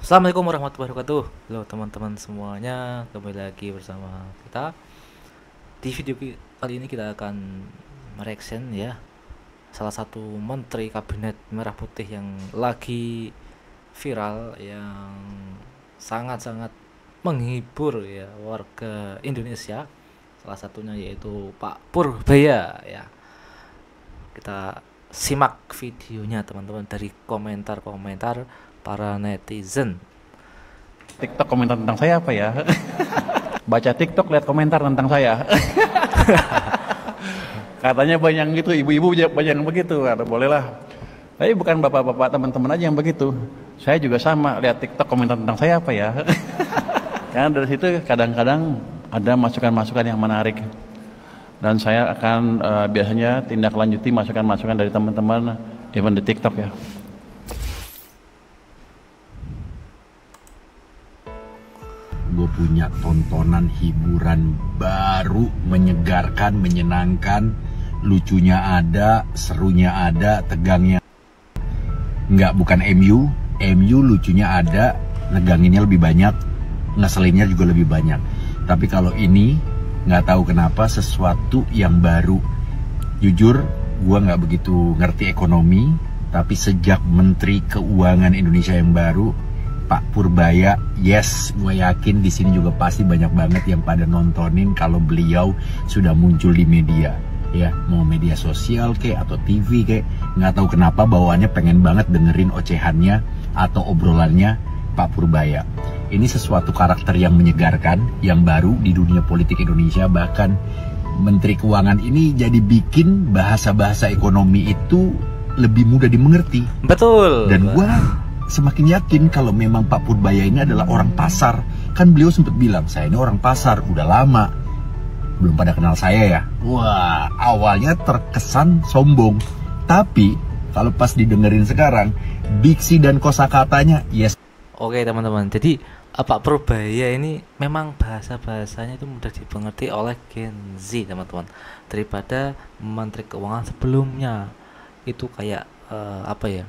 Assalamualaikum warahmatullahi wabarakatuh. Halo teman-teman semuanya, kembali lagi bersama kita. Di video kali ini kita akan mereaction ya salah satu menteri kabinet merah putih yang lagi viral, yang sangat-sangat menghibur ya warga Indonesia. Salah satunya yaitu Pak Purbaya ya. Kita simak videonya teman-teman dari komentar-komentar para netizen. TikTok komentar tentang saya apa ya? Baca TikTok lihat komentar tentang saya. Katanya banyak gitu, ibu-ibu banyak yang begitu. Atau bolehlah. Tapi bukan bapak-bapak teman-teman aja yang begitu. Saya juga sama lihat TikTok komentar tentang saya apa ya? Karena dari situ kadang-kadang ada masukan-masukan yang menarik. Dan saya akan biasanya tindak lanjuti masukan-masukan dari teman-teman even di TikTok ya. Gue punya tontonan hiburan baru, menyegarkan, menyenangkan, lucunya ada, serunya ada, tegangnya nggak, bukan MU lucunya ada, neganginnya lebih banyak, ngeselinnya juga lebih banyak. Tapi kalau ini nggak tahu kenapa sesuatu yang baru. Jujur gue nggak begitu ngerti ekonomi, tapi sejak Menteri Keuangan Indonesia yang baru Pak Purbaya, yes, gue yakin di sini juga pasti banyak banget yang pada nontonin kalau beliau sudah muncul di media, ya, mau media sosial kek atau TV kek, nggak tahu kenapa bawaannya pengen banget dengerin ocehannya atau obrolannya Pak Purbaya. Ini sesuatu karakter yang menyegarkan, yang baru di dunia politik Indonesia. Bahkan Menteri Keuangan ini jadi bikin bahasa-bahasa ekonomi itu lebih mudah dimengerti. Betul. Dan gue semakin yakin kalau memang Pak Purbaya ini adalah orang pasar. Kan beliau sempat bilang, saya ini orang pasar, udah lama. Belum pada kenal saya ya. Wah, awalnya terkesan sombong. Tapi, kalau pas didengerin sekarang, diksi dan kosakatanya, yes. Oke teman-teman, jadi Pak Purbaya ini memang bahasa-bahasanya itu mudah dimengerti oleh Gen Z teman-teman. Daripada Menteri Keuangan sebelumnya. Itu kayak apa ya,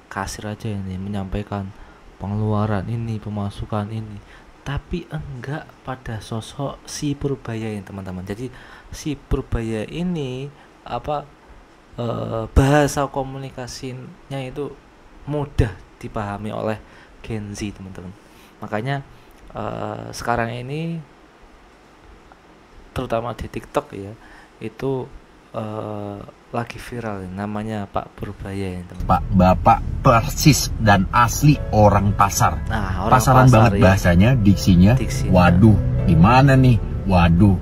kasir aja ini menyampaikan pengeluaran ini, pemasukan ini, tapi enggak pada sosok si Purbaya ini teman-teman. Jadi si Purbaya ini apa, bahasa komunikasinya itu mudah dipahami oleh Gen Z teman-teman. Makanya sekarang ini terutama di TikTok ya, itu lagi viral namanya Pak Purbaya ya, teman. Pak Bapak persis dan asli orang pasar. Nah, orang pasaran pasar, banget ya. Bahasanya, diksinya. Waduh, gimana nih? Waduh,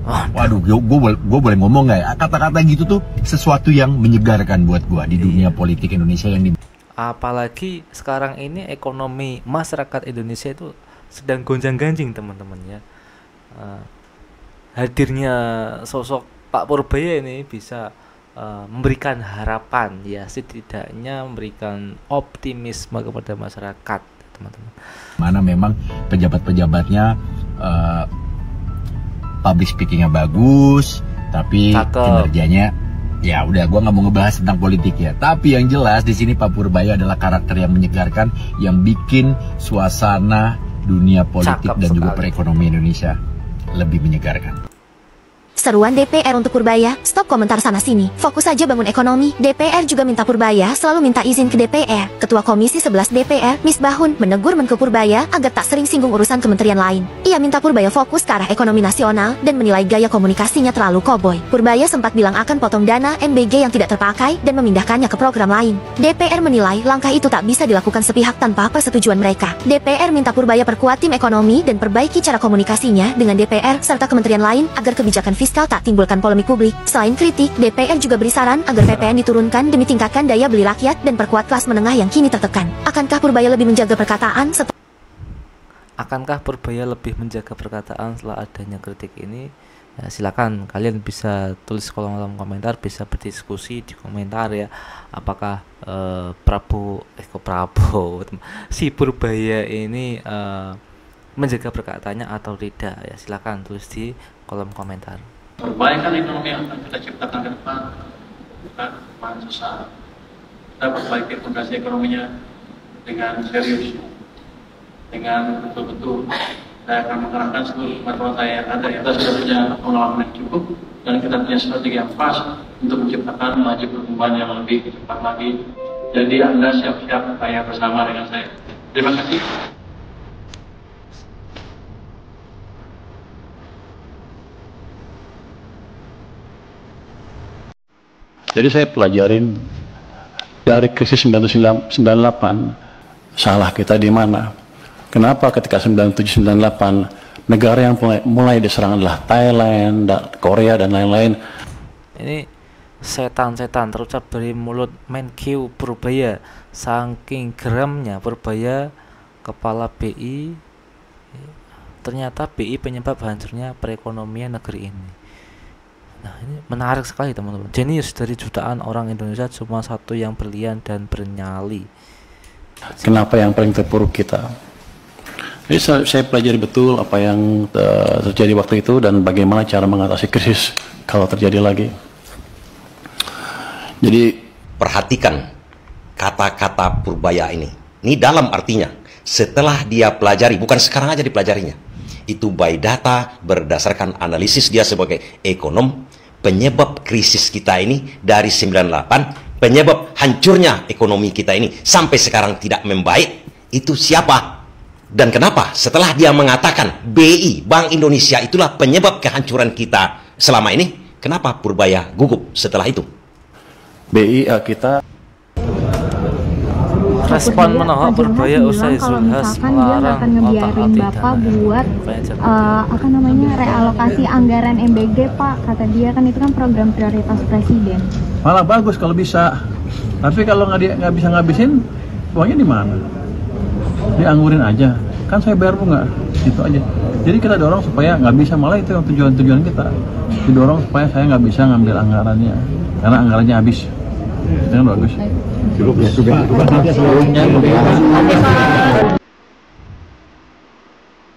gue boleh ngomong nggak ya? Kata-kata gitu tuh sesuatu yang menyegarkan buat gue di dunia politik Indonesia yang di. Apalagi sekarang ini ekonomi masyarakat Indonesia itu sedang gonjang-ganjing teman-teman ya. Hadirnya sosok Pak Purbaya ini bisa memberikan harapan ya, setidaknya memberikan optimisme kepada masyarakat teman-teman. Mana memang pejabat-pejabatnya public speakingnya bagus, tapi kinerjanya ya udah, gue nggak mau ngebahas tentang politik ya. Tapi yang jelas di sini Pak Purbaya adalah karakter yang menyegarkan, yang bikin suasana dunia politik dan juga perekonomian Indonesia lebih menyegarkan. Seruan DPR untuk Purbaya, stop komentar sana-sini, fokus saja bangun ekonomi. DPR juga minta Purbaya selalu minta izin ke DPR. Ketua Komisi 11 DPR, Misbahun, menegur Menko Purbaya agar tak sering singgung urusan kementerian lain. Ia minta Purbaya fokus ke arah ekonomi nasional dan menilai gaya komunikasinya terlalu koboi. Purbaya sempat bilang akan potong dana MBG yang tidak terpakai dan memindahkannya ke program lain. DPR menilai langkah itu tak bisa dilakukan sepihak tanpa persetujuan mereka. DPR minta Purbaya perkuat tim ekonomi dan perbaiki cara komunikasinya dengan DPR serta kementerian lain agar kebijakan fiskal tak timbulkan polemik publik. Selain kritik, DPR juga beri saran agar PPN diturunkan demi tingkatkan daya beli rakyat dan perkuat kelas menengah yang kini tertekan. Akankah Purbaya lebih menjaga perkataan setelah adanya kritik ini? Ya, silakan kalian bisa tulis kolom komentar, bisa berdiskusi di komentar ya. Apakah si Purbaya ini menjaga perkataannya atau tidak ya? Silakan tulis di kolom komentar. Perbaikan ekonomi yang akan kita ciptakan ke depan bukan susah. Kita perbaiki fondasi ekonominya dengan serius. dengan betul-betul saya akan mengerahkan seluruh kemampuan saya yang ada. Kita sudah punya pengalaman yang cukup dan kita punya strategi yang pas untuk menciptakan laju pertumbuhan yang lebih cepat lagi. Jadi Anda siap-siap kaya bersama dengan saya. Terima kasih. Jadi saya pelajarin dari krisis 1998, salah kita di mana. Kenapa ketika 97-98 negara yang mulai diserang adalah Thailand, Korea dan lain-lain. Ini setan-setan terucap dari mulut Menkyu Purbaya. Saking geramnya Purbaya, kepala BI, ternyata BI penyebab hancurnya perekonomian negeri ini. Nah, ini menarik sekali teman-teman. Jenius dari jutaan orang Indonesia cuma satu yang berlian dan bernyali. Kenapa yang paling terpuruk kita? Jadi saya pelajari betul apa yang terjadi waktu itu dan bagaimana cara mengatasi krisis kalau terjadi lagi. Jadi perhatikan kata-kata Purbaya ini. Ini dalam artinya setelah dia pelajari, bukan sekarang aja dipelajarinya. Itu by data berdasarkan analisis dia sebagai ekonom, penyebab krisis kita ini dari 98, penyebab hancurnya ekonomi kita ini sampai sekarang tidak membaik, itu siapa? Dan kenapa? Setelah dia mengatakan BI, Bank Indonesia itulah penyebab kehancuran kita selama ini, kenapa Purbaya gugup setelah itu? BI kita Respon menolak Purbaya usai Zulhas melarang akan ngebiarin Bapak buat realokasi anggaran MBG, Pak. Kata dia kan itu kan program prioritas presiden. malah bagus kalau bisa. Tapi kalau nggak bisa ngabisin, uangnya di mana? Dianggurin aja. Kan saya bayar bunga, itu aja. Jadi kita dorong supaya nggak bisa, malah itu yang tujuan kita. Didorong supaya saya nggak bisa ngambil anggarannya, karena anggarannya habis. Itu kan bagus.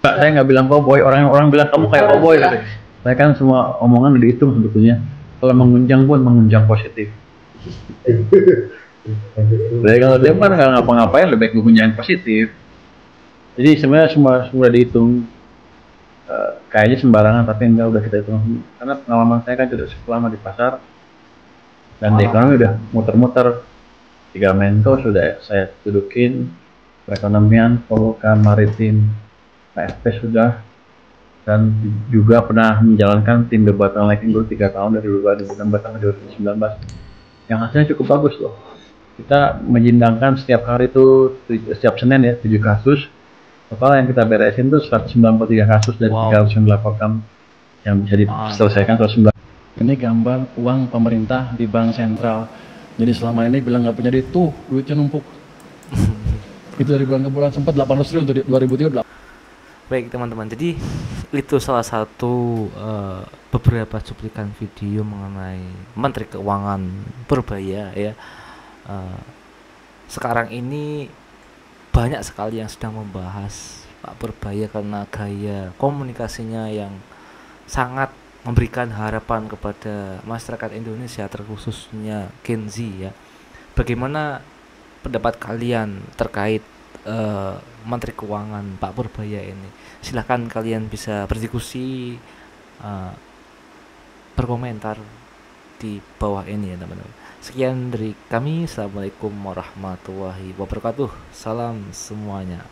Saya nggak bilang cowboy, orang bilang kamu kayak cowboy. Saya kan semua omongan udah dihitung sebetulnya. Kalau mengunjang pun mengunjang positif. Jadi kalau dia kan nggak ngapa-ngapain, lebih baik mengunjang positif. Jadi sebenarnya semua dihitung. Kayaknya sembarangan, tapi enggak, udah kita hitung. Karena pengalaman saya kan sudah cukup lama di pasar dan di ekonomi udah muter-muter. 3 Menko sudah saya dudukin, perekonomian, polhukam, maritim, KSP sudah, dan juga pernah menjalankan tim debat online dulu 3 tahun dari 2016 sampai 2019. Yang hasilnya cukup bagus loh. Kita menjindangkan setiap hari itu, setiap Senin ya, 7 kasus. Total yang kita beresin itu 193 kasus dari 300 yang dilaporkan yang bisa diselesaikan 190. Ini gambar uang pemerintah di bank sentral. Jadi selama ini bilang nggak punya duit, tuh duitnya numpuk. Itu dari bulan ke bulan sempat 800 triliun untuk 2038. Baik teman-teman, jadi itu salah satu beberapa cuplikan video mengenai Menteri Keuangan Purbaya ya. Sekarang ini banyak sekali yang sedang membahas Pak Purbaya karena gaya komunikasinya yang sangat memberikan harapan kepada masyarakat Indonesia, terkhususnya Gen Z ya. Bagaimana pendapat kalian terkait Menteri Keuangan Pak Purbaya ini? Silahkan kalian bisa berdiskusi, berkomentar di bawah ini ya teman-teman. Sekian dari kami, assalamualaikum warahmatullahi wabarakatuh. Salam semuanya.